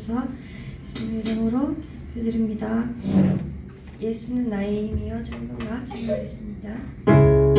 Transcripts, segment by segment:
주셔서 예수님 이름으로 기도드립니다. 예수는 나의 힘이여 찬송가 찬양하겠습니다.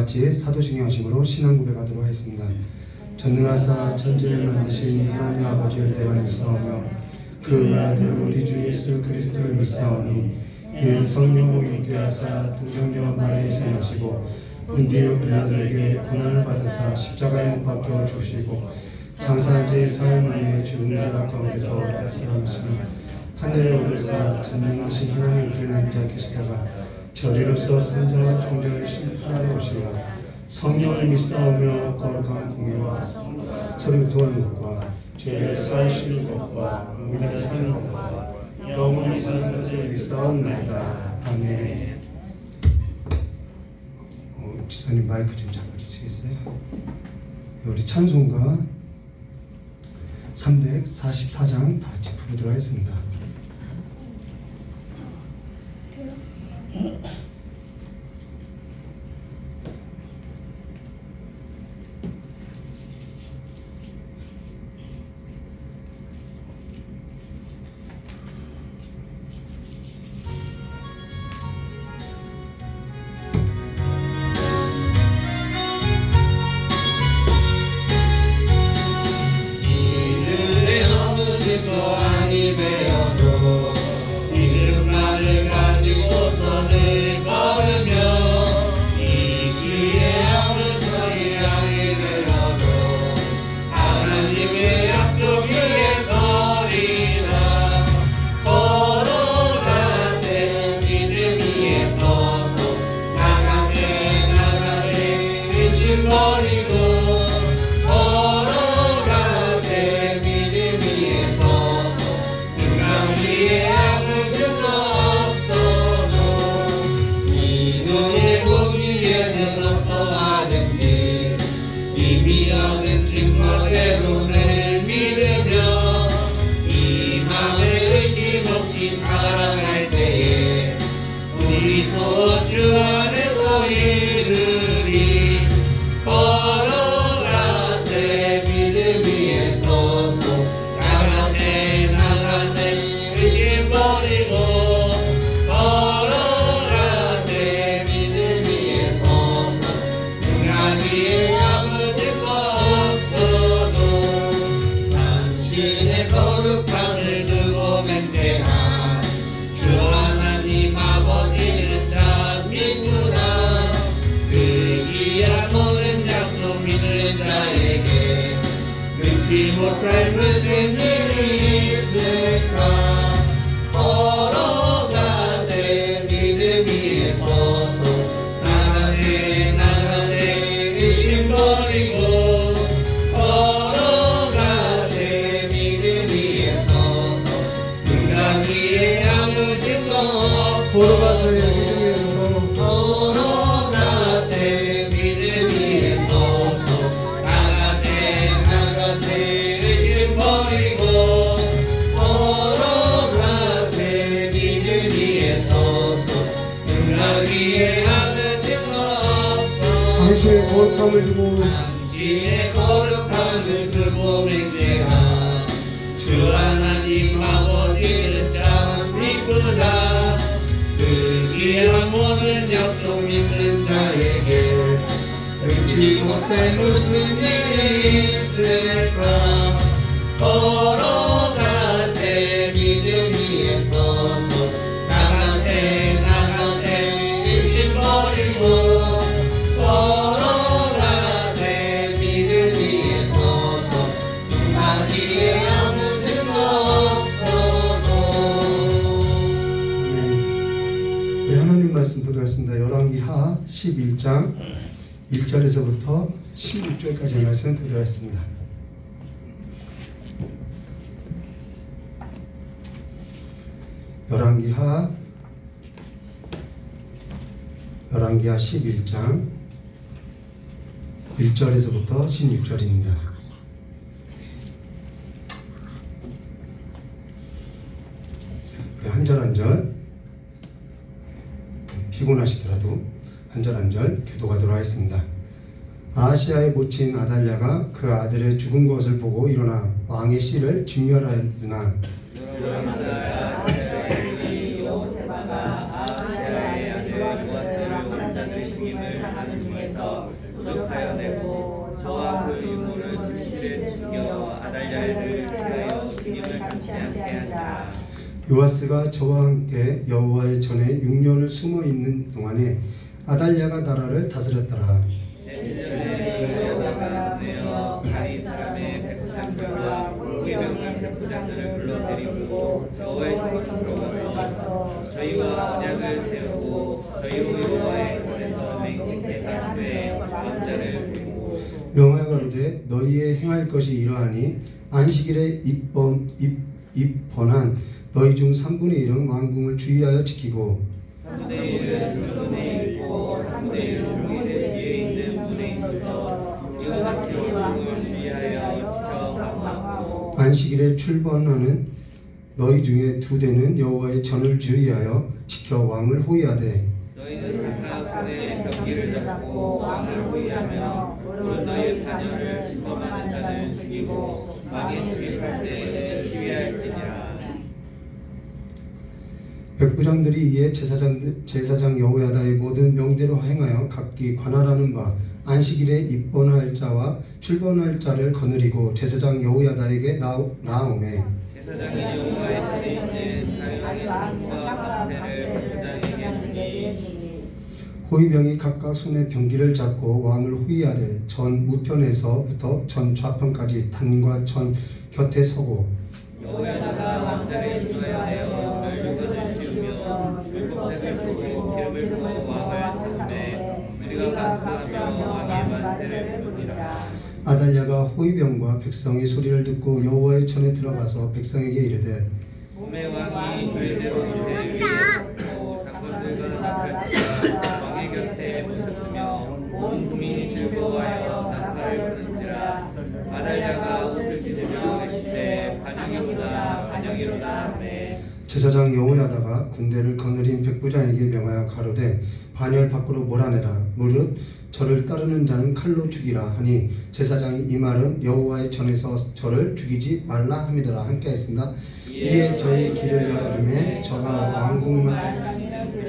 같이 사도신경 하심으로 신앙 고백하도록 하겠습니다. 전능하사 천지를 만드신 하나님 아버지를 대하여 믿사오며 그 아들 우리 주 예수 그리스도를 믿사오니 이는 성령으로 잉태하사 동정녀 마리아에 생하시고 본디오 빌라도에게 고난을 받으사 십자가에 못 박혀 죽으시고 장사한 지 사흘 만에 죽은 자 가운데서 다시 살아나시며 하늘에 오르사 전능하신 하나님 우리를 앉아 계시다가 저리로서 산자와 종자를 심판하러 오시리라. 성령을 믿사오며 거룩한 공예와 서로 도하는 것과 죄를 사하시는 것과 우리를 사는 것과 영원히 사는 것을 믿사옵나이다. 아멘. 지사님 마이크 좀 잡아주시겠어요? 우리 찬송가 344장 다 같이 부르도록 하겠습니다. 당신의 거룩함을 두고 맹세하 주 하나님 아버지는 참 이쁘다. 그 귀한 모든 약속 믿는 자에게 능치 못할 무슨 일이 있을까. 걸어가세 믿음 위에 서서 나가세 일심 버리고 열왕기하 11장 1절에서부터 16절까지의 말씀 보도록 열왕기하 11장 1절에서부터 16절입니다. 한 절 한 절 피곤하시더라도 한 절 한 절 교도하도록 하겠습니다. 아하시아의 모친 아달랴가 그 아들의 죽은 것을 보고 일어나 왕의 씨를 진멸하였으나 여호세바가 아하시아의 아들 요아스를 왕 자들의 죽임을 당하는 중에서 요아스가 저와 함께 여호와의 전에 6년을 숨어 있는 동안에 아달랴가 나라를 다스렸더라. 제 시절에 여호와가 내어 다리 사람의 백부장들과 호위병의 백부장들을 불러 데리고 여호와의 전으로 들어가서 저희와 언약을 세우고 저희로 여호와의 전에서 맹세한 후에 왕자를 부리고 명하여 가로되 너희의 행할 것이 이러하니 안식일에 입번한 너희 중 3분의 1은 왕궁을 주의하여 지키고 3분의 1은 수분에 있고 3분의 1은 용인의 뒤에 있는 분에 있어서 이와 같이 왕궁을 주의하여 지켜 방어하고 안식일에 출번하는 너희 중에 2대는 여호와의 전을 주의하여 지켜 왕을 호위하되 너희는 각각 손에 병기를 잡고 왕을 호위하며 무릇 너희의 자녀를 침범하는 자를 죽이고 왕이 출입할 때에 지휘할지니라. 백부장들이 이에 제사장 여호야다의 모든 명대로 행하여 각기 관할하는 바 안식일에 입번할 자와 출번할 자를 거느리고 제사장 여호야다에게 나아오매 제사장이 여호와의 전에 있는 다윗의 창과 방패를 백부장에게 주니 호위병이 각각 손에 병기를 잡고 왕을 호위하되 전 우편에서부터 전 좌편까지 단과 전 곁에 서고 여호야다가 왕자를 인도하여 율법을 씌우며 율법책을 보고 기름을 부어 왕을 샀으되 우리가 감사하며 왕의 만세를 부르니라. 아달랴가 호위병과 백성의 소리를 듣고 여호와의 전에 들어가서 백성에게 이르되 봄에 왕이 그대로 율대 위에 섰고 장관들과 나팔치사 왕의 곁에 묻혔으며 온 국민이 즐거워하여 나팔을 부는지라. 아달랴가 옷을 찢으며 외치되 반영이로다 반영이로다 하매 제사장 여호야다가 군대를 거느린 백부장에게 명하여 가로되 반열 밖으로 몰아내라 무릇 저를 따르는 자는 칼로 죽이라 하니 제사장이 이 말은 여호와의 전에서 저를 죽이지 말라 함이더라. 함께 하겠습니다. 이에 저의 길을 열어주매 저가 왕궁만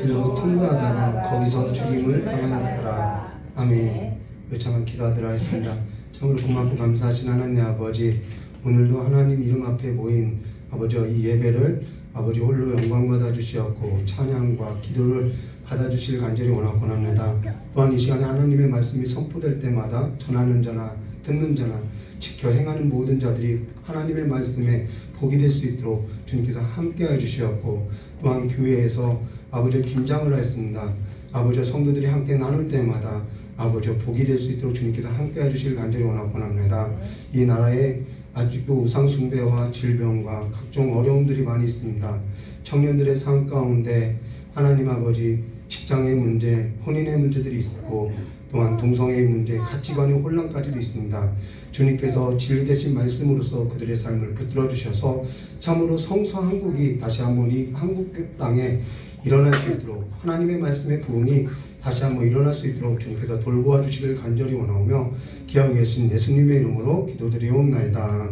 길로 통과하다가 거기서 죽임을 당하였더라. 아멘. 요청한 기도하도록 하겠습니다. 참으로 고맙고 감사하신 하나님 아버지, 오늘도 하나님 이름 앞에 모인 아버지 이 예배를 아버지 홀로 영광 받아 주시었고 찬양과 기도를 받아주실 간절히 원하옵나이다. 또한 이 시간에 하나님의 말씀이 선포될 때마다 전하는 자나 듣는 자나 지켜 행하는 모든 자들이 하나님의 말씀에 복이 될 수 있도록 주님께서 함께해 주시었고, 또한 교회에서 아버지 김장을 하였습니다. 아버지 성도들이 함께 나눌 때마다 아버지 복이 될 수 있도록 주님께서 함께해 주실 간절히 원하옵나이다. 이 나라에 아직도 우상 숭배와 질병과 각종 어려움들이 많이 있습니다. 청년들의 삶 가운데 하나님 아버지 직장의 문제, 혼인의 문제들이 있고 또한 동성애의 문제, 가치관의 혼란까지도 있습니다. 주님께서 진리 되신 말씀으로서 그들의 삶을 붙들어 주셔서 참으로 성서 한국이 다시 한번 이 한국 땅에 일어날 수 있도록 하나님의 말씀의 부흥이 다시 한번 일어날 수 있도록 주님께서 돌보아 주시길 간절히 원하오며 기하고 계신 예수님의 이름으로 기도드리옵나이다.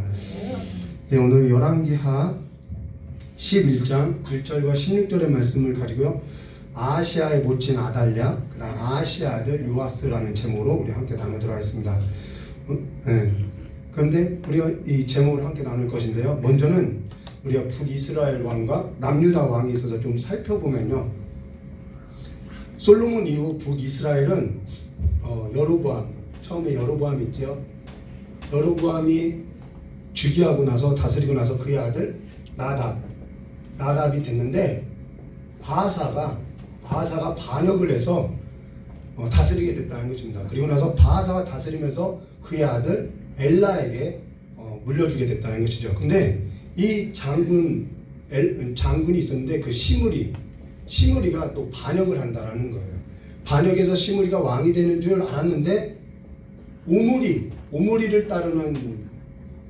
네, 오늘 열왕기하 11장 1절과 16절의 말씀을 가지고요, 아하시아의 모친 아달랴, 그 다음 아하시아 아들 요아스라는 제목으로 우리 함께 나누도록 하겠습니다. 네. 그런데 우리가 이 제목을 함께 나눌 것인데요, 먼저는 우리가 북이스라엘 왕과 남유다 왕이 있어서 좀 살펴보면요, 솔로몬 이후 북이스라엘은 여로보암, 처음에 여로보암 있죠. 여로보암이 즉위하고 나서 다스리고 나서 그의 아들 나답이 됐는데 바하사가 반역을 해서 다스리게 됐다는 것입니다. 그리고 나서 바하사가 다스리면서 그의 아들 엘라에게 물려주게 됐다는 것이죠. 근데 이 장군이 있었는데 그 시므리가 또 반역을 한다라는 거예요. 반역해서 시므리가 왕이 되는 줄 알았는데 오므리를 따르는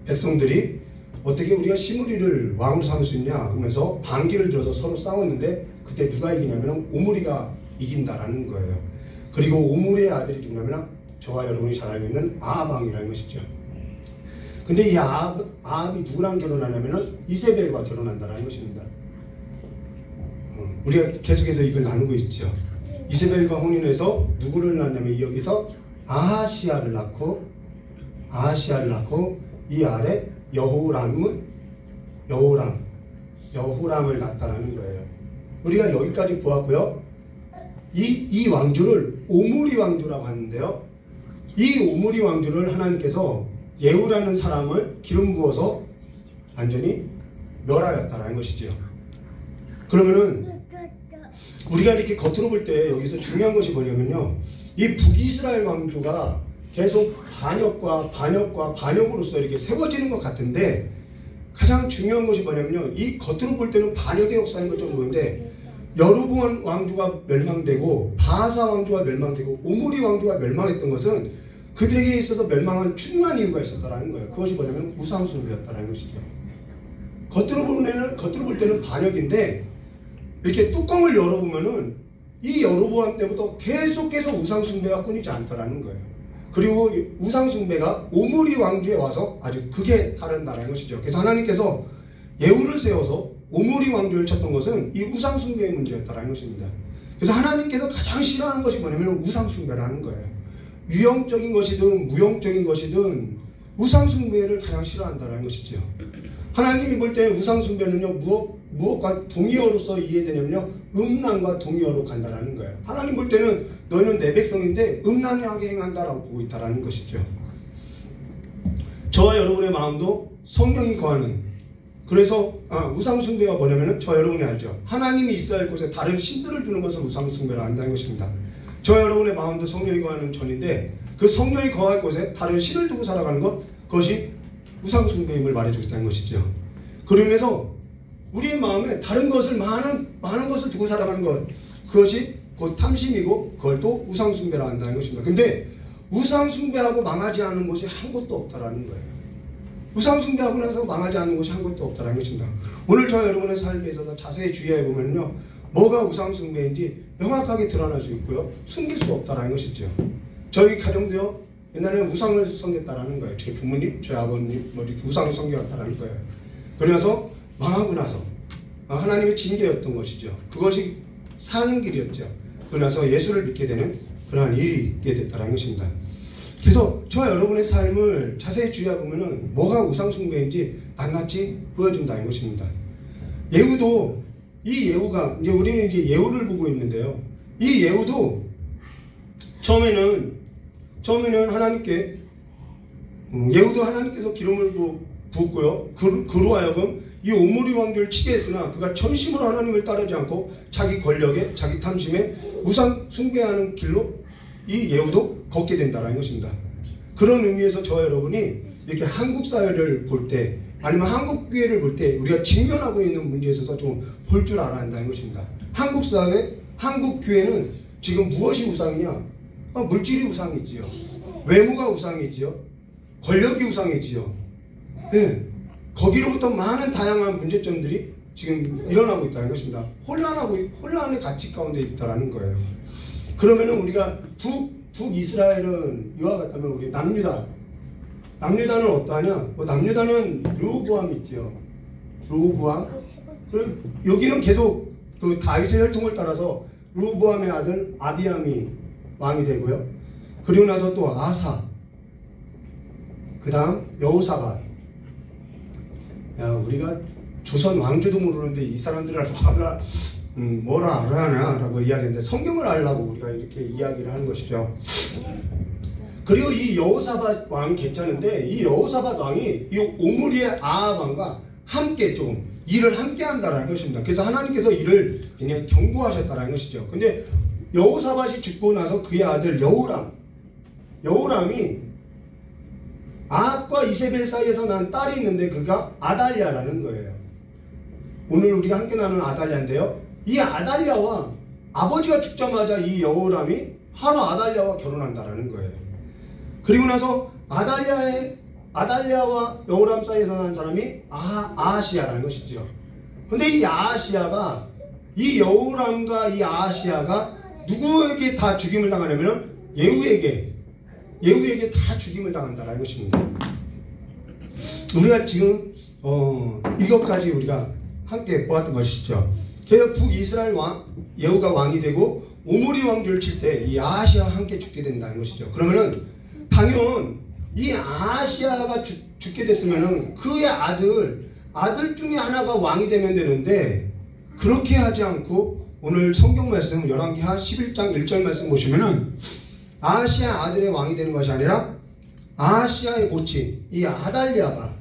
백성들이 어떻게 우리가 시므리를 왕으로 삼을 수 있냐 하면서 반기를 들어서 서로 싸웠는데 그때 누가 이기냐면 오므리가 이긴다라는 거예요. 그리고 오므리의 아들이 누구냐면 저와 여러분이 잘 알고 있는 아합 왕이라는 것이죠. 근데 이 아합이 누구랑 결혼하냐면 이세벨과 결혼한다라는 것입니다. 우리가 계속해서 이걸 나누고 있죠. 이세벨과 혼인해서 누구를 낳냐면 여기서 아하시아를 낳고 이 아래 여호람 여호람을 낳았다는 거예요. 우리가 여기까지 보았고요. 이 왕조를 오므리 왕조라고 하는데요. 이 오므리 왕조를 하나님께서 예후라는 사람을 기름 부어서 완전히 멸하였다는 것이죠. 그러면은 우리가 이렇게 겉으로 볼 때 여기서 중요한 것이 뭐냐면요. 이 북이스라엘 왕조가 계속 반역으로서 이렇게 세워지는 것 같은데 가장 중요한 것이 뭐냐면요. 이 겉으로 볼 때는 반역의 역사인 것처럼 보이는데 여로보암 왕조가 멸망되고 바하사 왕조가 멸망되고 오므리 왕조가 멸망했던 것은 그들에게 있어서 멸망한 중요한 이유가 있었다는 거예요. 그것이 뭐냐면 우상숭배였다는 것이죠. 겉으로 볼 때는 반역인데 이렇게 뚜껑을 열어보면은 이 여로보암 때부터 계속해서 우상숭배가 끊이지 않더라는 거예요. 그리고 우상숭배가 오므리 왕조에 와서 아주 극에 다른다는 것이죠. 그래서 하나님께서 예후를 세워서 오므리 왕조를 쳤던 것은 이 우상숭배의 문제였다는 것입니다. 그래서 하나님께서 가장 싫어하는 것이 뭐냐면 우상숭배라는 거예요. 유형적인 것이든 무형적인 것이든 우상숭배를 가장 싫어한다는 것이죠. 하나님이 볼 때 우상숭배는요 무엇과 동의어로서 이해되냐면요 음란과 동의어로 간다라는 거예요. 하나님 볼 때는 너희는 내 백성인데 음란하게 행한다라고 보고 있다라는 것이죠. 저와 여러분의 마음도 성령이 거하는 그래서 우상숭배가 뭐냐면은 저 여러분이 알죠. 하나님이 있어야 할 곳에 다른 신들을 두는 것을 우상숭배로 한다는 것입니다. 저 여러분의 마음도 성령이 거하는 전인데 그 성령이 거할 곳에 다른 신을 두고 살아가는 것 그것이 우상숭배임을 말해주겠다는 것이죠. 그러면서 우리의 마음에 다른 것을 많은 것을 두고 살아가는 것 그것이 곧 탐심이고 그걸 또 우상숭배라 한다는 것입니다. 근데 우상숭배하고 망하지 않은 것이 한 곳도 없다라는 거예요. 우상숭배하고 나서 망하지 않는 것이 한 곳도 없다라는 것입니다. 오늘 저 여러분의 삶에 있어서 자세히 주의해 보면요 뭐가 우상숭배인지 명확하게 드러날 수 있고요 숨길 수 없다라는 것이죠. 저희 가정도요 옛날에는 우상을 섬겼다라는 거예요. 제 부모님, 제 아버님 뭐 이렇게 우상을 섬겨왔다라는 거예요. 그래서 망하고 나서 하나님의 징계였던 것이죠. 그것이 사는 길이었죠. 그러나서 예수를 믿게 되는 그러한 일이 있게 됐다는 것입니다. 그래서 저와 여러분의 삶을 자세히 주의해보면 뭐가 우상숭배인지 낱낱이 보여준다는 것입니다. 예후도 이 예후가 이제 우리는 이제 예후를 보고 있는데요. 이 예후도 처음에는 하나님께 예후도 하나님께서 기름을 부었고요. 그로 하여금 이 오므리 왕조를 치게 했으나 그가 전심으로 하나님을 따르지 않고 자기 권력에 자기 탐심에 우상 숭배하는 길로 이 예후도 걷게 된다는 것입니다. 그런 의미에서 저와 여러분이 이렇게 한국 사회를 볼 때 아니면 한국 교회를 볼 때 우리가 직면하고 있는 문제에 있어서 좀 볼 줄 알아야 한다는 것입니다. 한국 사회, 한국 교회는 지금 무엇이 우상이냐? 물질이 우상이지요. 외모가 우상이지요. 권력이 우상이지요. 네. 거기로부터 많은 다양한 문제점들이 지금 일어나고 있다는 것입니다. 혼란의 가치 가운데 있다는 거예요. 그러면은 우리가 북이스라엘은 이와 같다면 우리 남유다는 어떠하냐? 남유다는 르호보암 있죠. 르호보암. 여기는 계속 그 다윗의 혈통을 따라서 르호보암의 아들 아비암이 왕이 되고요. 그리고 나서 또 아사, 그 다음 여호사밧. 야, 우리가 조선 왕조도 모르는데 이 사람들을 뭐라 알아야냐라고 이야기했는데 성경을 알라고 우리가 이렇게 이야기를 하는 것이죠. 그리고 이 여호사밧 왕이 괜찮은데 이 여호사밧 왕이 이 오므리의 아합 왕과 함께 좀 일을 함께 한다는 것입니다. 그래서 하나님께서 이를 그냥 경고하셨다는 것이죠. 근데 여호사밧이 죽고 나서 그의 아들 여호람이 아합과 이세벨 사이에서 난 딸이 있는데 그가 아달랴라는 거예요. 오늘 우리가 함께 나누는 아달랴인데요. 이 아달랴와 아버지가 죽자마자 이 여호람이 바로 아달랴와 결혼한다라는 거예요. 그리고 나서 아달랴와 여호람 사이에서 난 사람이 아하시야라는 것이죠. 근데 이 아하시야가 이 여호람과 이 아하시야가 누구에게 다 죽임을 당하냐면은 예후에게 다 죽임을 당한다라는 것입니다. 우리가 지금 이것까지 우리가 함께 보았던 것이죠. 그래서 북이스라엘 예후가 왕이 되고 오므리 왕조를 칠 때 이 아하시아와 함께 죽게 된다는 것이죠. 그러면은 당연 이 아하시아가 죽게 됐으면은 그의 아들 아들 중에 하나가 왕이 되면 되는데 그렇게 하지 않고 오늘 성경 말씀 열왕기하 11장 1절 말씀 보시면은 아하시아 아들의 왕이 되는 것이 아니라 아하시아의 모친 이 아달랴가,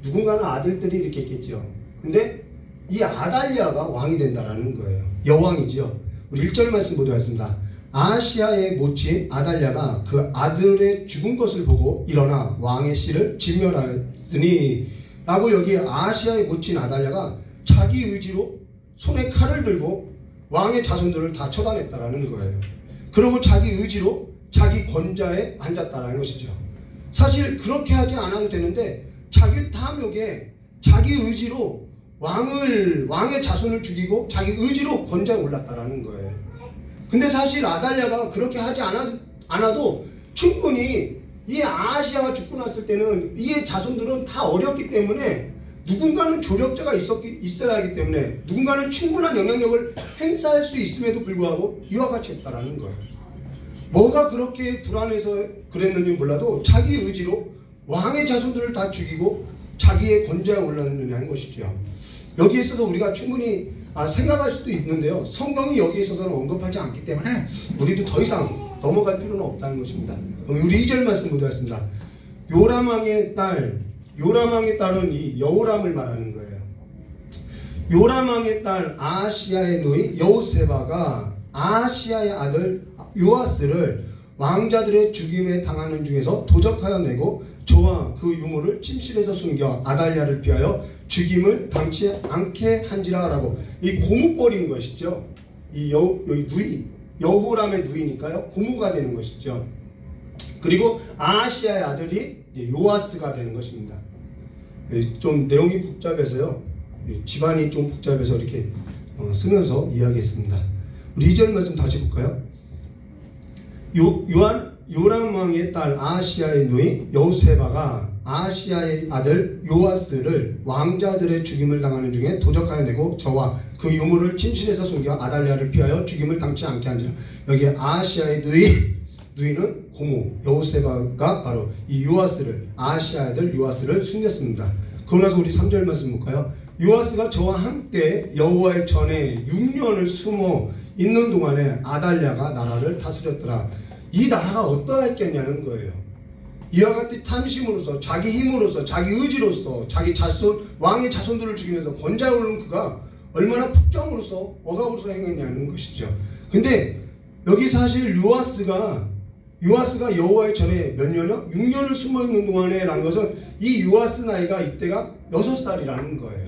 누군가는 아들들이 이렇게 있겠죠. 근데 이 아달랴가 왕이 된다라는 거예요. 여왕이지요. 우리 1절 말씀 보도록 하겠습니다. 아하시아의 모친 아달랴가 그 아들의 죽은 것을 보고 일어나 왕의 씨를 진멸하였으니 라고 여기 아하시아의 모친 아달랴가 자기 의지로 손에 칼을 들고 왕의 자손들을 다 처단했다라는 거예요. 그리고 자기 의지로 자기 권좌에 앉았다라는 것이죠. 사실 그렇게 하지 않아도 되는데 자기 탐욕에 자기 의지로 왕의 자손을 죽이고 자기 의지로 권좌에 올랐다라는 거예요. 근데 사실 아달랴가 그렇게 하지 않아도 충분히 이 아하시아가 죽고 났을 때는 이의 자손들은 다 어렸기 때문에 누군가는 조력자가 있어야 하기 때문에 누군가는 충분한 영향력을 행사할 수 있음에도 불구하고 이와 같이 했다라는 거예요. 뭐가 그렇게 불안해서 그랬는지 몰라도 자기 의지로 왕의 자손들을 다 죽이고 자기의 권좌에 올랐느냐는 것이죠. 여기에 있어서 우리가 충분히 생각할 수도 있는데요. 성경이 여기에 있어서는 언급하지 않기 때문에 우리도 더 이상 넘어갈 필요는 없다는 것입니다. 우리 2절 말씀 보도록 하겠습니다. 요람왕의 딸은 이 여호람을 말하는 거예요. 요람왕의 딸 아하시아의 누이 여호세바가 아하시아의 아들 요아스를 왕자들의 죽임에 당하는 중에서 도적하여 내고 저와 그 유모를 침실에서 숨겨 아달랴를 피하여 죽임을 당치 않게 한지라 라고 이 고무벌인 것이죠. 여기 누이, 여호람의 누이니까요. 고무가 되는 것이죠. 그리고 아하시아의 아들이 요아스가 되는 것입니다. 좀 내용이 복잡해서요. 집안이 좀 복잡해서 이렇게 쓰면서 이야기했습니다. 우리 2절 말씀 다시 볼까요? 요람 왕의 딸 아하시아의 누이 여호세바가 아하시아의 아들 요아스를 왕자들의 죽임을 당하는 중에 도적하여 내고 저와 그 유물을 침실에서 숨겨 아달랴를 피하여 죽임을 당치 않게 한지라. 여기 아하시아의 누이는 고모 여호세바가 바로 이 요아스를, 아하시아의 아들 요아스를 숨겼습니다. 그러고 나서 우리 3절 말씀 볼까요? 요아스가 저와 함께 여호와의 전에 6년을 숨어 있는 동안에 아달랴가 나라를 다스렸더라. 이 나라가 어떠했겠냐는 거예요. 이와 같이 탐심으로서 자기 힘으로서 자기 의지로서 자기 왕의 자손들을 죽이면서 권좌에 오른 그가 얼마나 폭정으로서 억압으로서 행했냐는 것이죠. 근데 여기 사실 요아스가 여호와의 전에 몇 년이요? 6년을 숨어있는 동안에 라는 것은 이 요아스 나이가 이때가 6살이라는 거예요.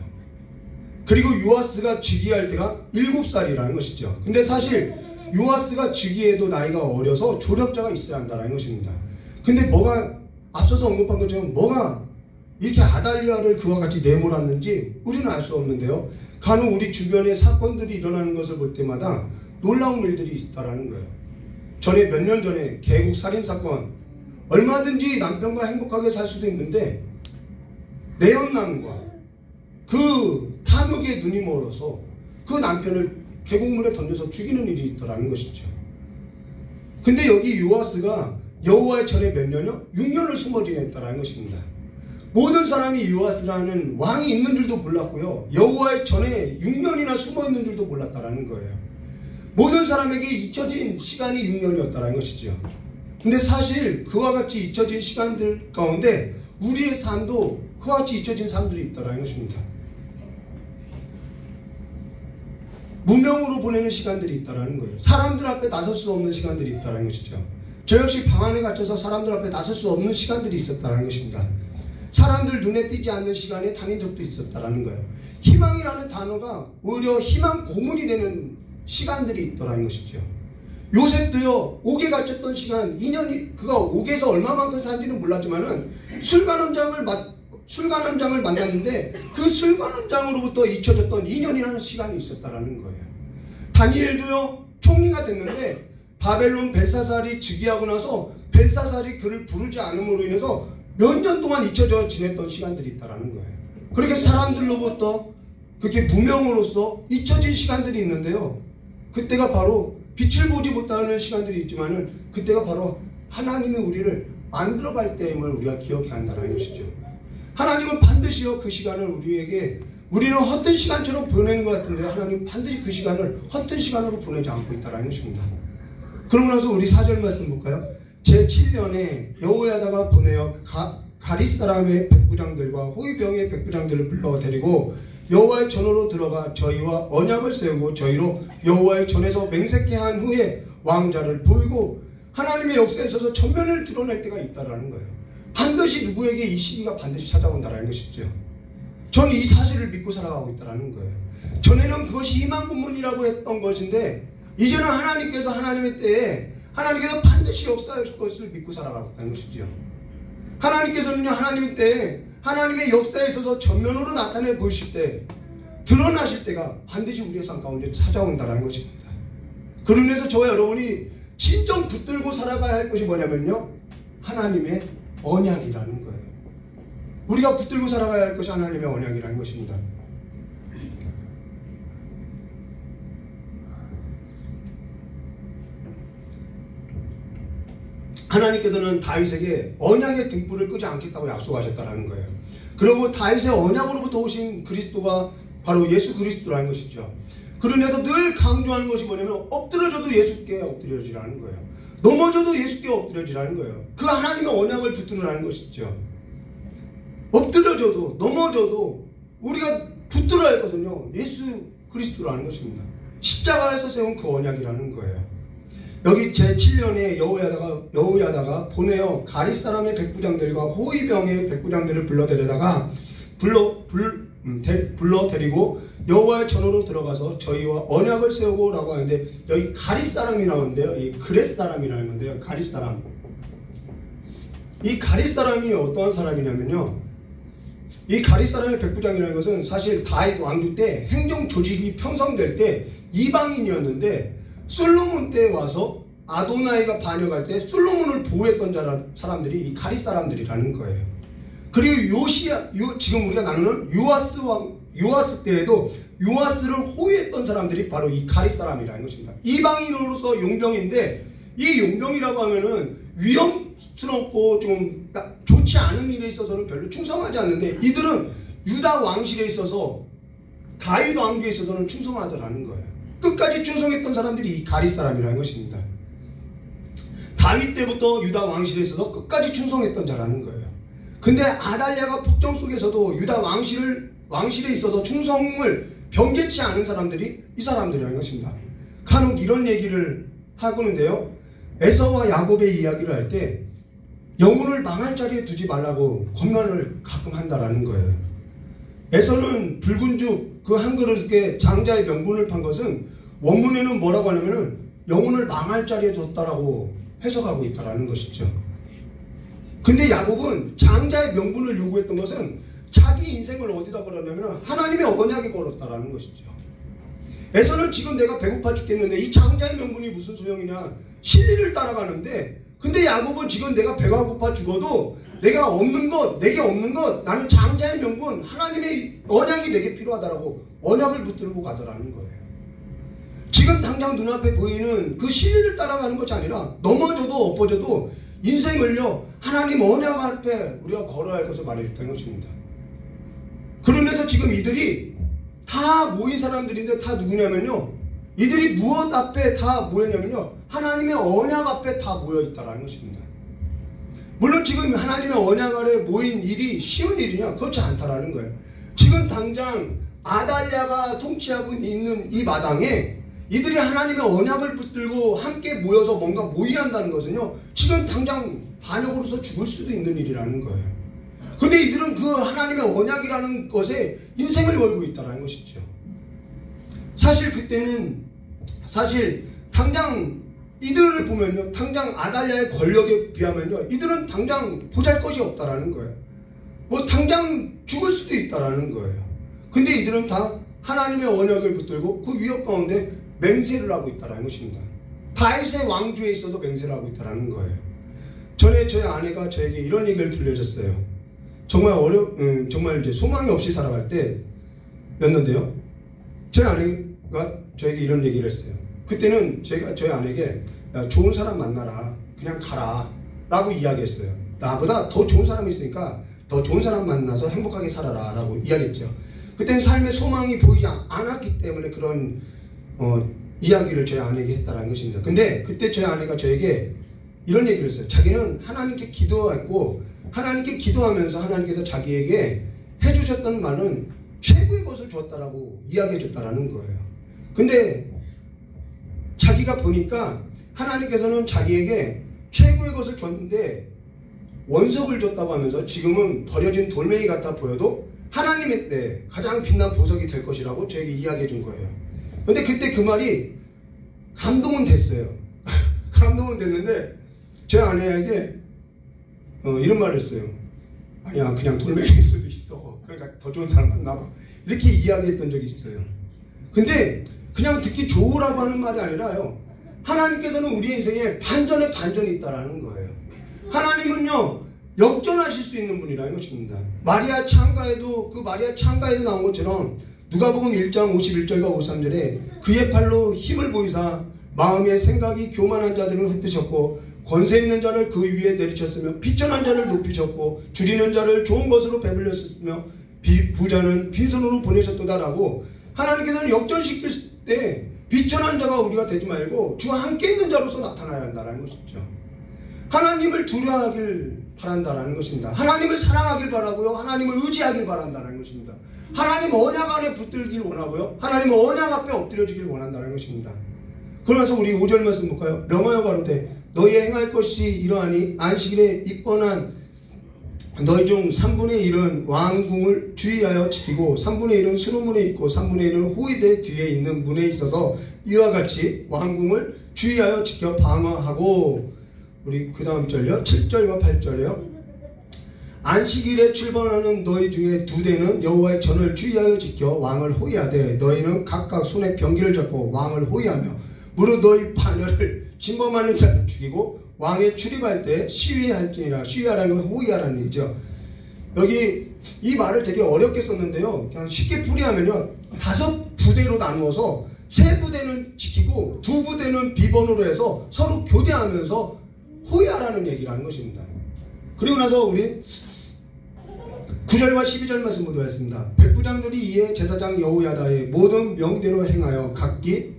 그리고 요아스가 즉위할 때가 7살이라는 것이죠. 근데 사실 요아스가 즉위해도 나이가 어려서 조력자가 있어야 한다는 것입니다. 근데 뭐가 앞서서 언급한 것처럼 뭐가 이렇게 아달랴를 그와 같이 내몰았는지 우리는 알 수 없는데요. 간혹 우리 주변에 사건들이 일어나는 것을 볼 때마다 놀라운 일들이 있다라는 거예요. 몇 년 전에 계곡 살인사건, 얼마든지 남편과 행복하게 살 수도 있는데 내연남과 그 탐욕에 눈이 멀어서 그 남편을 계곡물에 던져서 죽이는 일이 있더라는 것이죠. 근데 여기 요아스가 여호와의 전에 몇 년이요? 6년을 숨어 지냈다라는 것입니다. 모든 사람이 요아스라는 왕이 있는 줄도 몰랐고요. 여호와의 전에 6년이나 숨어 있는 줄도 몰랐다라는 거예요. 모든 사람에게 잊혀진 시간이 6년이었다는 것이죠. 근데 사실 그와 같이 잊혀진 시간들 가운데 우리의 삶도 그와 같이 잊혀진 삶들이 있다는 것입니다. 무명으로 보내는 시간들이 있다는 거예요. 사람들 앞에 나설 수 없는 시간들이 있다는 것이죠. 저 역시 방 안에 갇혀서 사람들 앞에 나설 수 없는 시간들이 있었다는 것입니다. 사람들 눈에 띄지 않는 시간에 다닌 적도 있었다는 거예요. 희망이라는 단어가 오히려 희망 고문이 되는 시간들이 있더라는 것이죠. 요셉도요, 옥에 갇혔던 시간 2년이, 그가 옥에서 얼마만큼 산지는 몰랐지만은 술관원장을 만났는데 그 술관원장으로부터 잊혀졌던 2년이라는 시간이 있었다라는 거예요. 다니엘도요, 총리가 됐는데 바벨론 벨사살이 즉위하고 나서 벨사살이 그를 부르지 않음으로 인해서 몇 년 동안 잊혀져 지냈던 시간들이 있다라는 거예요. 그렇게 사람들로부터 그렇게 무명으로서 잊혀진 시간들이 있는데요. 그때가 바로 빛을 보지 못하는 시간들이 있지만은 그때가 바로 하나님이 우리를 만들어갈 때임을 우리가 기억해야 한다는 것이죠. 하나님은 반드시요 그 시간을 우리에게, 우리는 헛된 시간처럼 보내는 것 같은데 하나님은 반드시 그 시간을 헛된 시간으로 보내지 않고 있다는 것입니다. 그러고 나서 우리 4절 말씀 볼까요? 제7년에 여호야다가 보내어 가릿 사람의 백부장들과 호위병의 백부장들을 불러 데리고 여호와의 전으로 들어가 저희와 언약을 세우고 저희로 여호와의 전에서 맹세케 한 후에 왕자를 보이고 하나님의 역사에 있어서 전면을 드러낼 때가 있다라는 거예요. 반드시 누구에게 이 시기가 반드시 찾아온다라는 것이죠. 저는 이 사실을 믿고 살아가고 있다라는 거예요. 전에는 그것이 희망 고문이라고 했던 것인데 이제는 하나님께서 하나님의 때에 하나님께서 반드시 역사할 것을 믿고 살아가고 있다는 것이죠. 하나님께서는요, 하나님의 때에 하나님의 역사에 있어서 전면으로 나타내 보이실 때, 드러나실 때가 반드시 우리의 삶 가운데 찾아온다는 것입니다. 그로 인해서 저와 여러분이 진정 붙들고 살아가야 할 것이 뭐냐면요, 하나님의 언약이라는 거예요. 우리가 붙들고 살아가야 할 것이 하나님의 언약이라는 것입니다. 하나님께서는 다윗에게 언약의 등불을 끄지 않겠다고 약속하셨다는 거예요. 그리고 다윗의 언약으로부터 오신 그리스도가 바로 예수 그리스도라는 것이죠. 그러면서 늘 강조하는 것이 뭐냐면 엎드려져도 예수께 엎드려지라는 거예요. 넘어져도 예수께 엎드려지라는 거예요. 그 하나님의 언약을 붙들으라는 것이죠. 엎드려져도 넘어져도 우리가 붙들어야 할 것은요, 예수 그리스도라는 것입니다. 십자가에서 세운 그 언약이라는 거예요. 여기 제7년에 여호야다가 보내어 가릿 사람의 백부장들과 호위병의 백부장들을 불러 데리고 여호와의 전으로 들어가서 저희와 언약을 세우고 라고 하는데, 여기 가릿 사람이 나오는데요, 이 그렛 사람이라는 건데요, 가릿 사람. 이 가릿 사람이 어떠한 사람이냐면요, 이 가릿 사람의 백부장이라는 것은 사실 다윗 왕조 때 행정 조직이 편성될 때 이방인이었는데, 솔로몬 때 와서 아도나이가 반역할 때 솔로몬을 보호했던 사람들이 이 가릿 사람들이라는 거예요. 그리고 지금 우리가 나누는 요아스 때에도 요아스를 호위했던 사람들이 바로 이 가릿 사람이라는 것입니다. 이방인으로서 용병인데, 이 용병이라고 하면은 위험스럽고 좀 좋지 않은 일에 있어서는 별로 충성하지 않는데, 이들은 유다 왕실에 있어서 다윗 왕조에 있어서는 충성하더라는 거예요. 끝까지 충성했던 사람들이 이 가릿 사람이라는 것입니다. 다윗 때부터 유다 왕실에 있어서 끝까지 충성했던 자라는 거예요. 근데 아달랴가 폭정 속에서도 유다 왕실에 있어서 충성을 변개치 않은 사람들이 이 사람들이라는 것입니다. 간혹 이런 얘기를 하고는데요, 에서와 야곱의 이야기를 할 때 영혼을 망할 자리에 두지 말라고 권면을 가끔 한다라는 거예요. 에서는 붉은 죽 그 한 그릇에 장자의 명분을 판 것은 원문에는 뭐라고 하냐면은 영혼을 망할 자리에 뒀다라고 해석하고 있다라는 것이죠. 근데 야곱은 장자의 명분을 요구했던 것은 자기 인생을 어디다 걸었냐면 하나님의 언약에 걸었다라는 것이죠. 에서는 지금 내가 배고파 죽겠는데 이 장자의 명분이 무슨 소용이냐, 진리를 따라가는데, 근데 야곱은 지금 내가 배가 고파 죽어도 내게 없는 것, 나는 장자의 명분, 하나님의 언약이 내게 필요하다라고 언약을 붙들고 가더라는 거예요. 지금 당장 눈앞에 보이는 그 진리를 따라가는 것이 아니라 넘어져도 엎어져도 인생을요, 하나님 언약 앞에 우리가 걸어야 할 것을 말해줬다는 것입니다. 그러면서 지금 이들이 다 모인 사람들인데 다 누구냐면요, 이들이 무엇 앞에 다 모였냐면요, 하나님의 언약 앞에 다 모여있다라는 것입니다. 물론 지금 하나님의 언약 아래 모인 일이 쉬운 일이냐? 그렇지 않다라는 거예요. 지금 당장 아달랴가 통치하고 있는 이 마당에 이들이 하나님의 언약을 붙들고 함께 모여서 뭔가 모의한다는 것은요, 지금 당장 반역으로서 죽을 수도 있는 일이라는 거예요. 근데 이들은 그 하나님의 언약이라는 것에 인생을 걸고 있다는 것이죠. 사실 그때는 당장 이들을 보면요, 당장 아달랴의 권력에 비하면요, 이들은 당장 보잘것이 없다라는 거예요. 뭐 당장 죽을 수도 있다라는 거예요. 근데 이들은 다 하나님의 언약을 붙들고 그 위협 가운데 맹세를 하고 있다라는 것입니다. 다윗의 왕조에 있어서 맹세를 하고 있다라는 거예요. 전에 저희 아내가 저에게 이런 얘기를 들려줬어요. 정말 이제 소망이 없이 살아갈 때였는데요, 저희 아내가 저에게 이런 얘기를 했어요. 그때는 제가 저희 아내에게 좋은 사람 만나라, 그냥 가라 라고 이야기했어요. 나보다 더 좋은 사람이 있으니까 더 좋은 사람 만나서 행복하게 살아라 라고 이야기했죠. 그때는 삶의 소망이 보이지 않았기 때문에 그런 이야기를 저희 아내에게 했다는 것입니다. 근데 그때 저희 아내가 저에게 이런 얘기를 했어요. 자기는 하나님께 기도했고 하나님께 기도하면서 하나님께서 자기에게 해주셨던 말은 최고의 것을 주었다라고 이야기해 줬다라는 거예요. 근데 자기가 보니까 하나님께서는 자기에게 최고의 것을 줬는데 원석을 줬다고 하면서 지금은 버려진 돌멩이 같아 보여도 하나님의 때 가장 빛난 보석이 될 것이라고 저에게 이야기해 준 거예요. 근데 그때 그 말이 감동은 됐어요. 감동은 됐는데 제 아내에게 이런 말을 했어요. 아니야, 그냥 돌멩이일 수도 있어. 그러니까 더 좋은 사람 만나봐. 이렇게 이야기했던 적이 있어요. 근데 그냥 듣기 좋으라고 하는 말이 아니라요. 하나님께서는 우리 인생에 반전에 반전이 있다라는 거예요. 하나님은요, 역전하실 수 있는 분이라는 것입니다. 마리아 창가에도 나온 것처럼 누가복음 1장 51절과 53절에 그의 팔로 힘을 보이사 마음의 생각이 교만한 자들을 흩으셨고 권세 있는 자를 그 위에 내리쳤으며 비천한 자를 높이셨고 줄이는 자를 좋은 것으로 배불렸으며 부자는 빈손으로 보내셨도다라고 하나님께서는 역전시킬 때 비천한 자가 우리가 되지 말고 주와 함께 있는 자로서 나타나야 한다는 것이죠. 하나님을 두려워하길 바란다는 것입니다. 하나님을 사랑하길 바라고요. 하나님을 의지하길 바란다는 것입니다. 하나님 언약 안에 붙들길 원하고요. 하나님 언약 앞에 엎드려지길 원한다는 것입니다. 그러면서 우리 5절 말씀 볼까요? 명하여 가로되 너희 행할 것이 이러하니 안식일에 입번한 너희 중 3분의 1은 왕궁을 주의하여 지키고 3분의 1은 수로문에 있고 3분의 1은 호위대 뒤에 있는 문에 있어서 이와 같이 왕궁을 주의하여 지켜 방어하고 우리 그 다음 절요 7절과 8절이요. 안식일에 출범하는 너희 중에 2대는 여호와의 전을 주의하여 지켜 왕을 호위하되 너희는 각각 손에 병기를 잡고 왕을 호위하며 무릇 너희 파녀를 침범하는 자를 죽이고 왕에 출입할 때 시위할지니라. 시위하라는 건 호위하라는 얘기죠. 여기 이 말을 되게 어렵게 썼는데요. 그냥 쉽게 풀이하면요. 5부대로 나누어서 3부대는 지키고 2부대는 비번으로 해서 서로 교대하면서 호위하라는 얘기라는 것입니다. 그리고 나서 우리 9절과 12절 말씀 모두 했습니다. 백부장들이 이에 제사장 여호야다의 모든 명대로 행하여 각기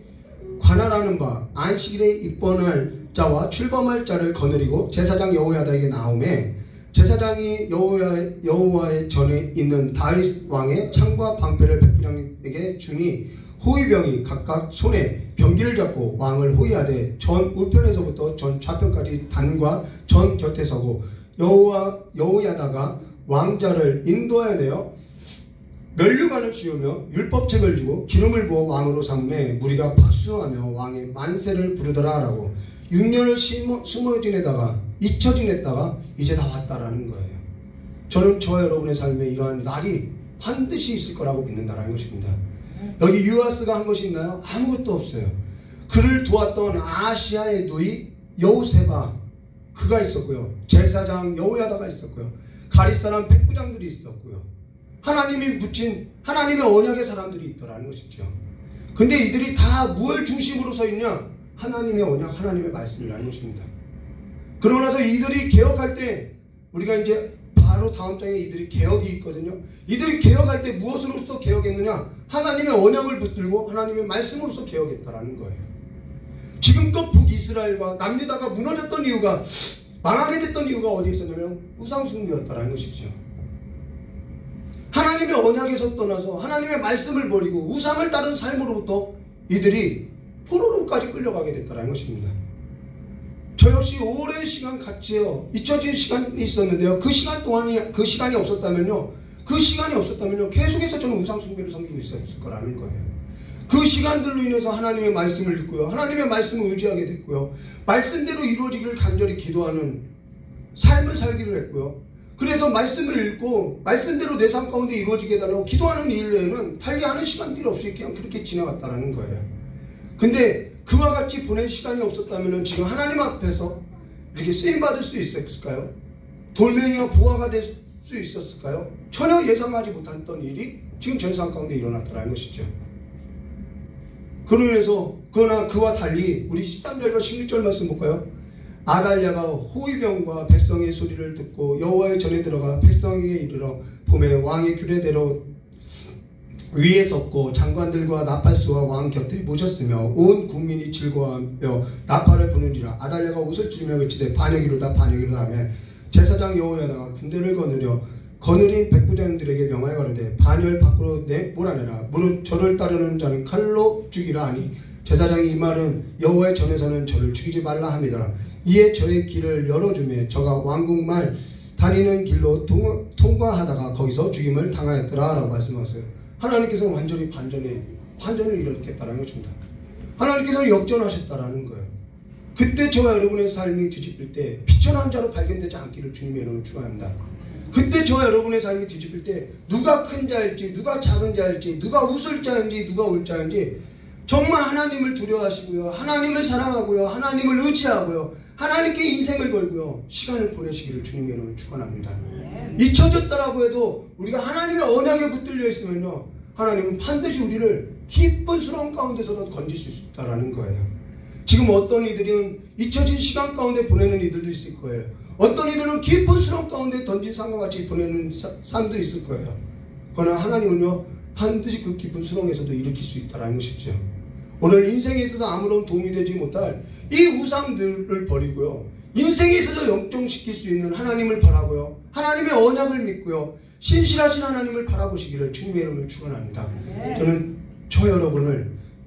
관할하는 바 안식일에 입번할 자와 출범할 자를 거느리고 제사장 여호야다에게 나오매 제사장이 여호와의 전에 있는 다윗 왕의 창과 방패를 백부장에게 주니 호위병이 각각 손에 병기를 잡고 왕을 호위하되 전 우편에서부터 전 좌편까지 단과 전 곁에 서고 여호야다가 왕자를 인도하여 내어 면류관을 씌우며 율법책을 주고 기름을 부어 왕으로 삼매 무리가 박수하며 왕의 만세를 부르더라 라고 6년을 숨어 지내다가 잊혀 지냈다가 이제 다 왔다라는 거예요. 저는 저와 여러분의 삶에 이러한 날이 반드시 있을 거라고 믿는다라는 것입니다. 여기 유아스가 한 것이 있나요? 아무것도 없어요. 그를 도왔던 아시아의 누이 여우세바 그가 있었고요. 제사장 여호야다가 있었고요. 가릿사람 백부장들이 있었고요. 하나님이 붙인 하나님의 언약의 사람들이 있더라는 것이죠. 근데 이들이 다 무엇을 중심으로 서 있냐? 하나님의 언약, 하나님의 말씀이라는 것입니다. 그러고 나서 이들이 개혁할 때 우리가 이제 바로 다음 장에 이들이 개혁이 있거든요. 이들이 개혁할 때 무엇으로서 개혁했느냐? 하나님의 언약을 붙들고 하나님의 말씀으로서 개혁했다라는 거예요. 지금껏 북이스라엘과 남유다가 무너졌던 이유가 망하게 됐던 이유가 어디에 있었냐면 우상숭배였다라는 것이죠. 하나님의 언약에서 떠나서 하나님의 말씀을 버리고 우상을 따른 삶으로부터 이들이 포로로까지 끌려가게 됐다라는 것입니다. 저 역시 오랜 시간 같이요 잊혀진 시간이 있었는데요. 그 시간이 없었다면요. 계속해서 저는 우상숭배를 섬기고 있었을 거라는 거예요. 그 시간들로 인해서 하나님의 말씀을 읽고요. 하나님의 말씀을 의지하게 됐고요. 말씀대로 이루어지기를 간절히 기도하는 삶을 살기로 했고요. 그래서 말씀을 읽고 말씀대로 내 삶 가운데 이루어지게 해달라고 기도하는 일 외에는 달리하는 시간들이 없이 그냥 그렇게 지나갔다는 거예요. 근데 그와 같이 보낸 시간이 없었다면 지금 하나님 앞에서 이렇게 쓰임받을 수 있었을까요? 돌멩이와 보화가 될 수 있었을까요? 전혀 예상하지 못했던 일이 지금 전 세상 가운데 일어났다는 것이죠. 그로 인해서 그러나 그와 달리 우리 13절과 16절 말씀 볼까요? 아달랴가 호위병과 백성의 소리를 듣고 여호와의 전에 들어가 백성에게 이르러 봄에 왕의 규례대로 위에 섰고 장관들과 나팔수와 왕 곁에 모셨으며 온 국민이 즐거워하며 나팔을 부느니라. 아달랴가 옷을 찢으며 외치되 반역이로다 반역이로다 하며 제사장 여호야다가 군대를 거느린 백부장들에게 명하여 가로되 반열 밖으로 몰아내라. 무릇 저를 따르는 자는 칼로 죽이라 하니 제사장이 이 말은 여호와의 전에서는 저를 죽이지 말라 함이더라. 이에 저의 길을 열어주며 저가 왕궁말 다니는 길로 통과하다가 거기서 죽임을 당하였더라 라고 말씀하세요. 하나님께서는 완전히 반전을 일으켰다는 것입니다. 하나님께서는 역전하셨다라는 거예요. 그때 저와 여러분의 삶이 뒤집힐 때 비천한 자로 발견되지 않기를 주님의 이름으로 축원합니다. 그때 저와 여러분의 삶이 뒤집힐 때 누가 큰 자일지 누가 작은 자일지 누가 웃을 자인지 누가 울 자인지 정말 하나님을 두려워하시고요, 하나님을 사랑하고요, 하나님을 의지하고요, 하나님께 인생을 걸고요 시간을 보내시기를 주님의 이름으로 축원합니다. 잊혀졌다라고 해도 우리가 하나님의 언약에 붙들려 있으면요 하나님은 반드시 우리를 기쁜 수렁 가운데서도 건질 수 있다라는 거예요. 지금 어떤 이들은 잊혀진 시간 가운데 보내는 이들도 있을 거예요. 어떤 이들은 깊은 수렁 가운데 던진 삶과 같이 보내는 삶도 있을 거예요. 그러나 하나님은요 반드시 그 깊은 수렁에서도 일으킬 수 있다는 것이죠. 오늘 인생에 있어서 아무런 도움이 되지 못할 이 우상들을 버리고요 인생에 있어서 영종시킬 수 있는 하나님을 바라고요 하나님의 언약을 믿고요 신실하신 하나님을 바라보시기를 주님의 이름으로 축원합니다. 저는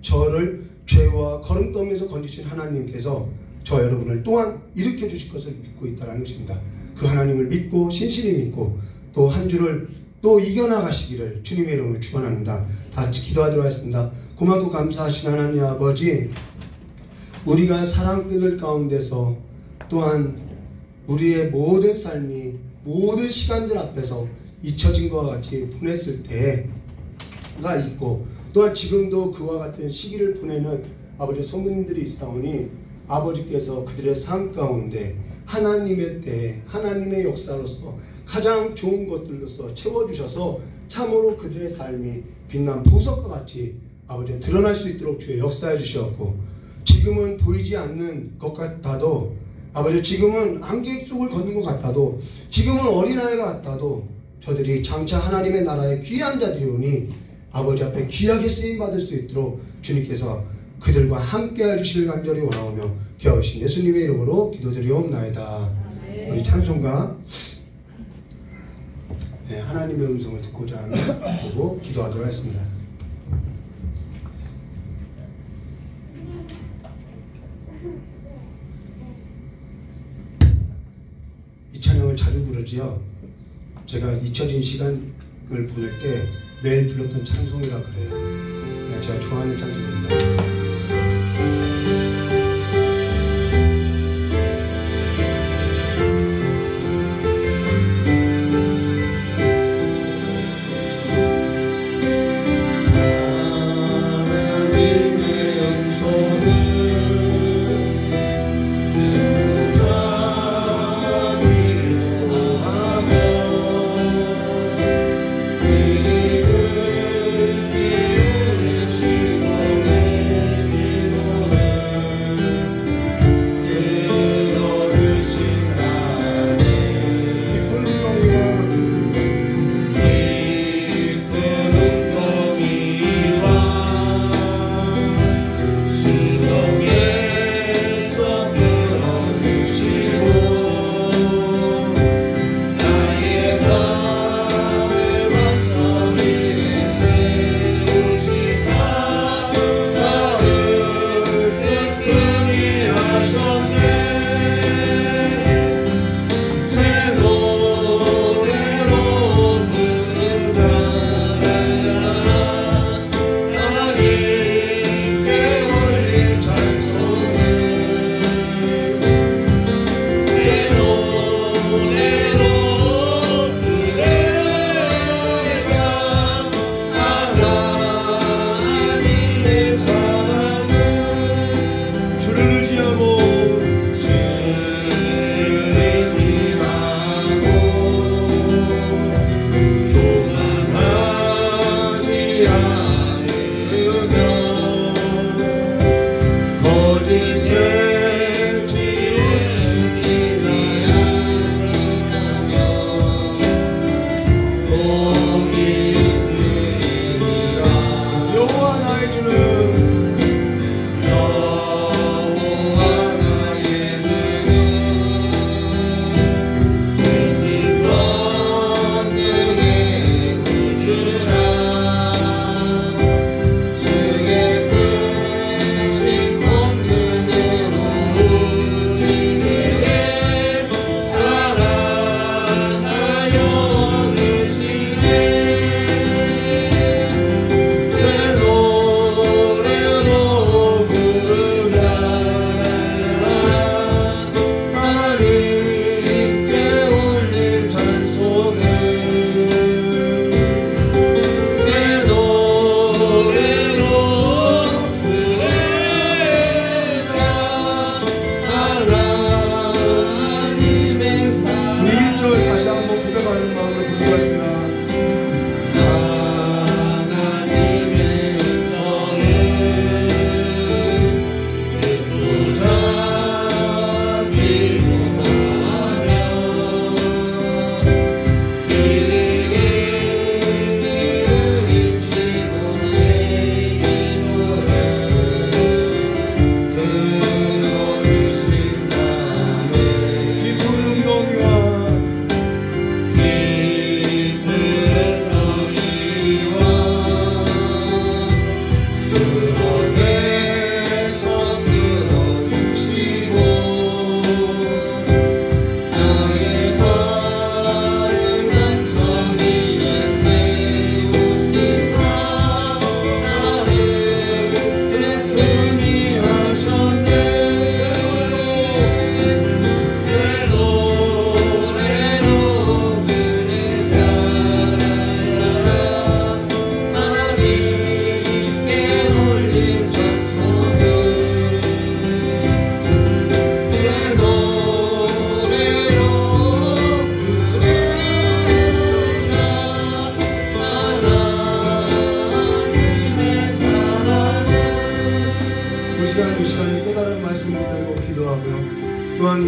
저를 죄와 거름떠미에서 건지신 하나님께서 저 여러분을 또한 일으켜 주실 것을 믿고 있다는 것입니다. 그 하나님을 믿고 신실히 믿고 또 한 주를 또 이겨나가시기를 주님의 이름으로 축원합니다. 다 같이 기도하도록 하겠습니다. 고맙고 감사하신 하나님 아버지, 우리가 사랑꾼들 가운데서 또한 우리의 모든 삶이 모든 시간들 앞에서 잊혀진 것과 같이 보냈을 때가 있고 또한 지금도 그와 같은 시기를 보내는 아버지 성도님들이 있사오니 아버지께서 그들의 삶 가운데 하나님의 때 하나님의 역사로서 가장 좋은 것들로서 채워주셔서 참으로 그들의 삶이 빛난 보석과 같이 아버지 드러날 수 있도록 주의 역사해 주셨고 지금은 보이지 않는 것 같아도 아버지 지금은 안개 속을 걷는 것 같아도 지금은 어린아이가 같아도 저들이 장차 하나님의 나라의 귀한 자들이오니 아버지 앞에 귀하게 쓰임받을 수 있도록 주님께서 그들과 함께 해주시길 간절히 원하오며 귀하신 예수님의 이름으로 기도드리옵나이다. 우리 찬송가 하나님의 음성을 듣고자 하는 보고 기도하도록 하겠습니다. 이 찬양을 자주 부르지요. 제가 잊혀진 시간을 보낼 때 매일 불렀던 찬송이라 그래요. 제가 좋아하는 찬송입니다. 내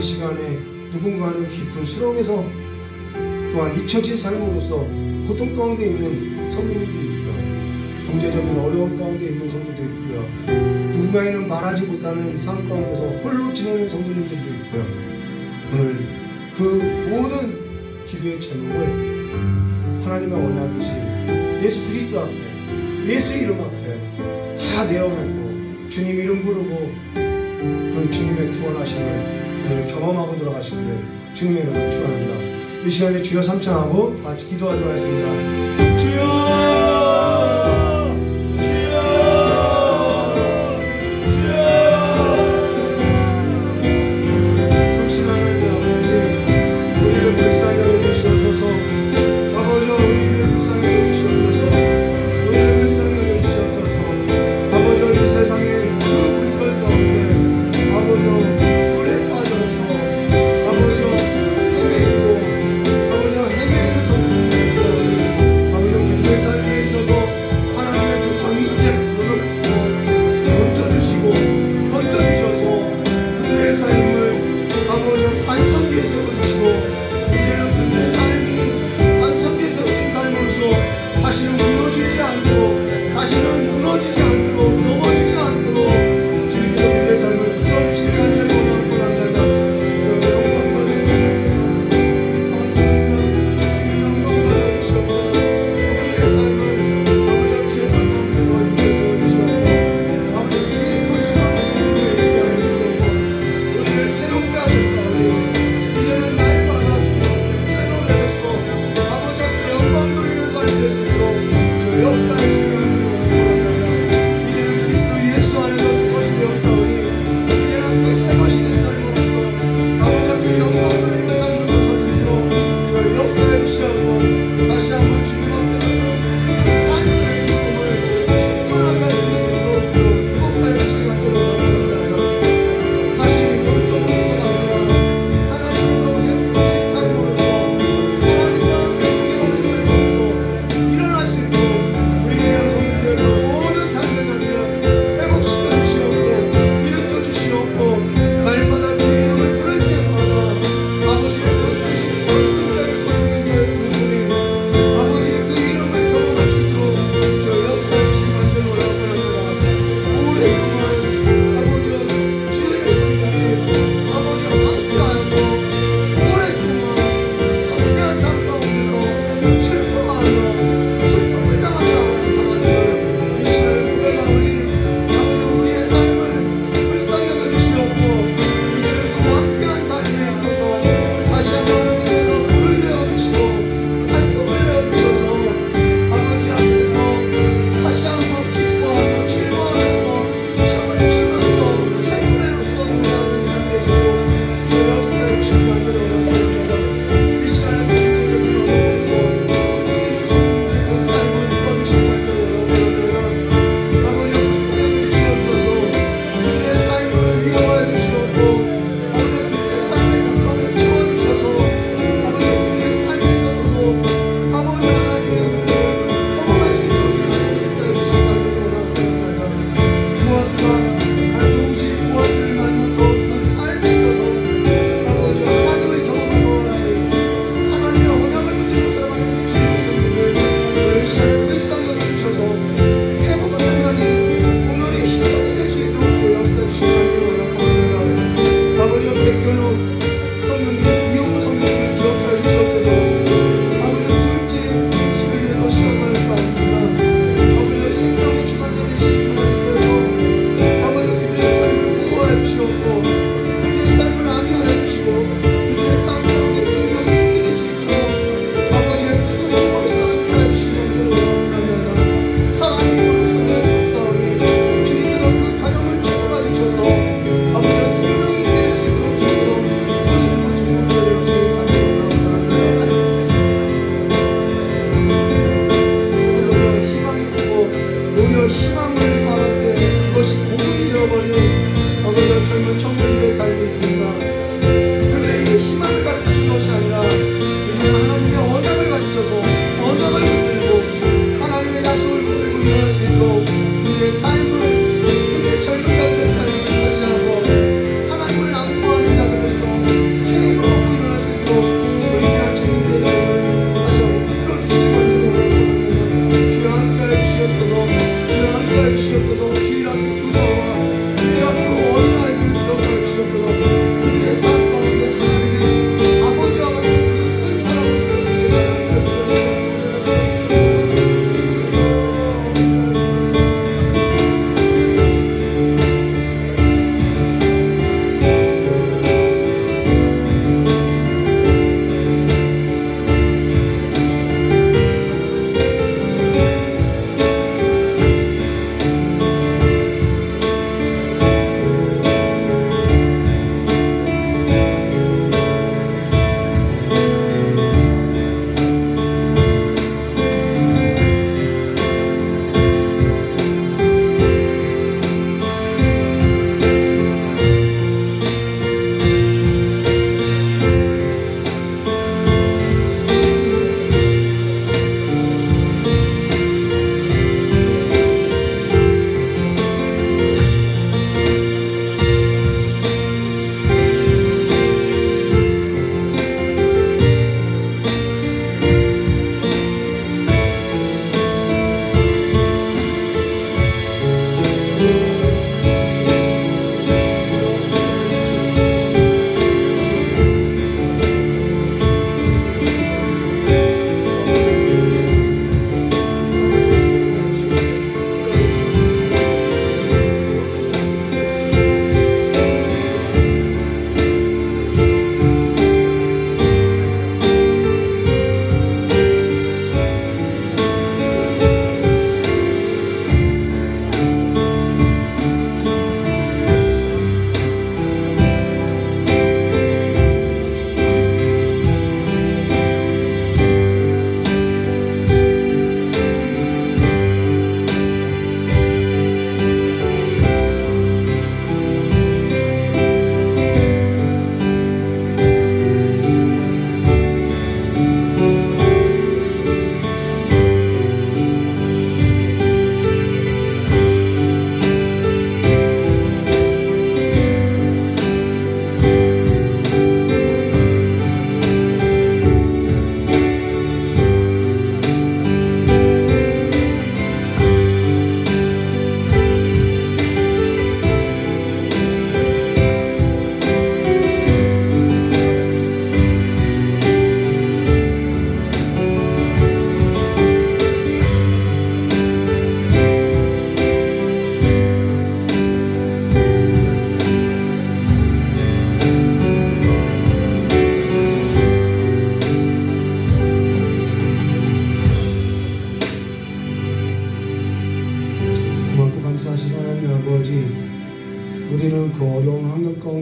시간에 누군가는 깊은 수렁에서 또한 잊혀진 삶으로서 고통 가운데 있는 성도님들이 있고요. 경제적인 어려움 가운데 있는 성도들이 있고요. 누군가에는 말하지 못하는 삶 가운데서 홀로 지내는 성도님들도 있고요. 오늘 그 모든 기도의 제목을 하나님의 원하듯이 예수 그리스도 앞에, 예수 이름 앞에 다 내어놓고 주님 이름 부르고 그 주님의 구원하심을 오늘 경험하고 들어가시기를 주님의 이름으로 축원합니다. 이 시간에 주여 삼창하고 다 같이 기도하도록 하겠습니다. 주여!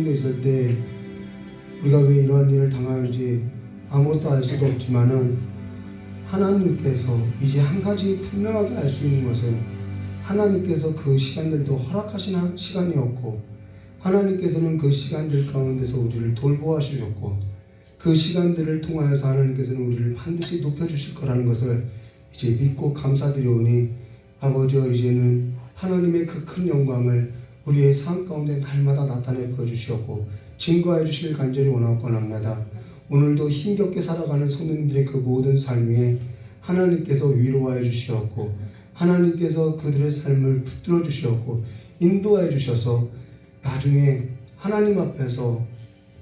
가운데 있을 때 우리가 왜 이러한 일을 당하는지 아무것도 알 수도 없지만은 하나님께서 이제 한 가지 분명하게 알 수 있는 것은 하나님께서 그 시간들도 허락하신 시간이었고 하나님께서는 그 시간들 가운데서 우리를 돌보아주셨고 그 시간들을 통하여서 하나님께서는 우리를 반드시 높여주실 거라는 것을 이제 믿고 감사드리오니 아버지여 이제는 하나님의 그 큰 영광을 우리의 삶 가운데 날마다 나타내 보여주시었고 증거해 주실 간절히 원하옵건합니다. 오늘도 힘겹게 살아가는 소년들의 그 모든 삶 위에 하나님께서 위로하여 주시었고 하나님께서 그들의 삶을 붙들어 주시었고 인도하여 주셔서 나중에 하나님 앞에서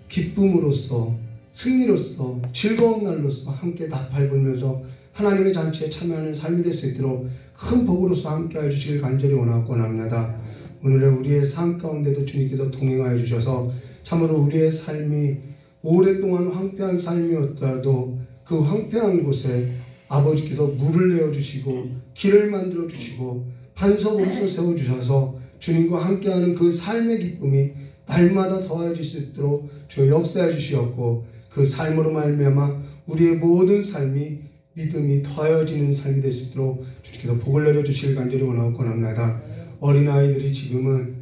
기쁨으로써 승리로써 즐거운 날로써 함께 나팔 불면서 하나님의 잔치에 참여하는 삶이 될 수 있도록 큰 복으로서 함께 해주시길 간절히 원하옵건합니다. 오늘의 우리의 삶 가운데도 주님께서 동행하여 주셔서 참으로 우리의 삶이 오랫동안 황폐한 삶이었더라도 그 황폐한 곳에 아버지께서 물을 내어주시고 길을 만들어주시고 반석으로서 세워주셔서 주님과 함께하는 그 삶의 기쁨이 날마다 더해질 수 있도록 주 역사해 주시었고 그 삶으로 말미암아 우리의 모든 삶이 믿음이 더해지는 삶이 될 수 있도록 주님께서 복을 내려주시길 간절히 원하옵건합니다. 어린아이들이 지금은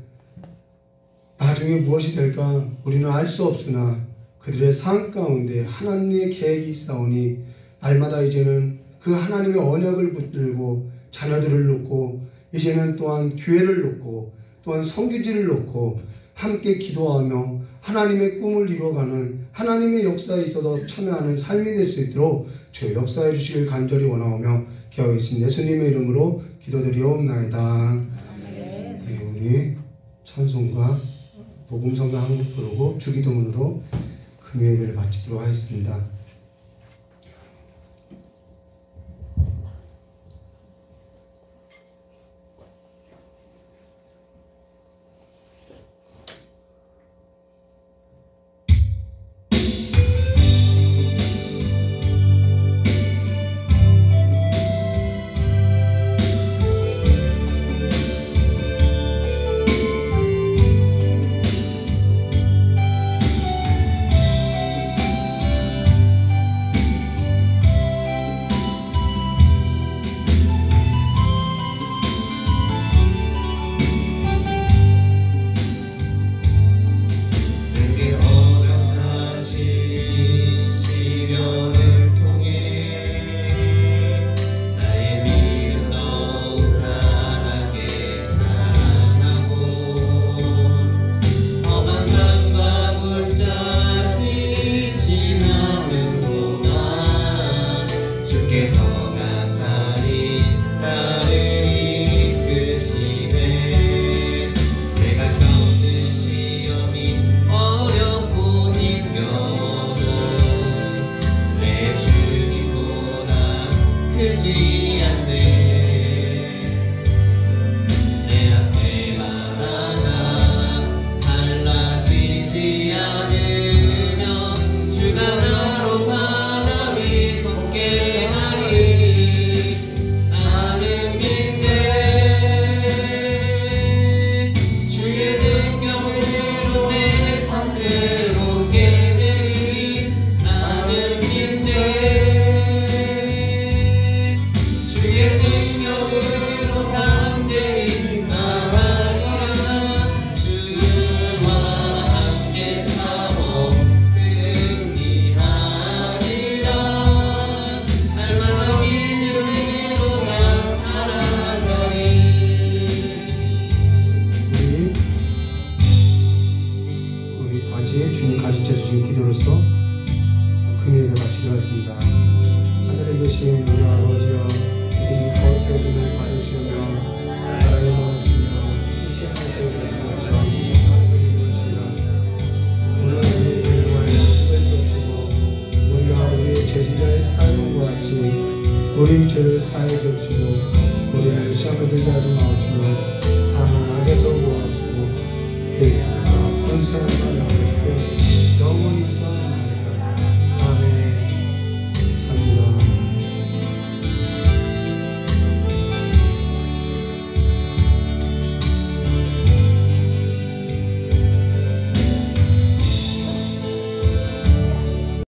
나중에 무엇이 될까 우리는 알 수 없으나 그들의 삶 가운데 하나님의 계획이 있사오니 날마다 이제는 그 하나님의 언약을 붙들고 자녀들을 놓고 이제는 또한 교회를 놓고 또한 성교지를 놓고 함께 기도하며 하나님의 꿈을 이루어가는 하나님의 역사에 있어서 참여하는 삶이 될 수 있도록 주 역사해 주시길 간절히 원하오며 기하오신 예수님의 이름으로 기도드리옵나이다. 네, 우리 찬송과 복음성가 한 곡 부르고 주기도문으로 금요일을 마치도록 하겠습니다. 우리 죄를 사하여 주시고 우리를 시험에 들게 하지 마옵시고 다만 악에서 구하옵시고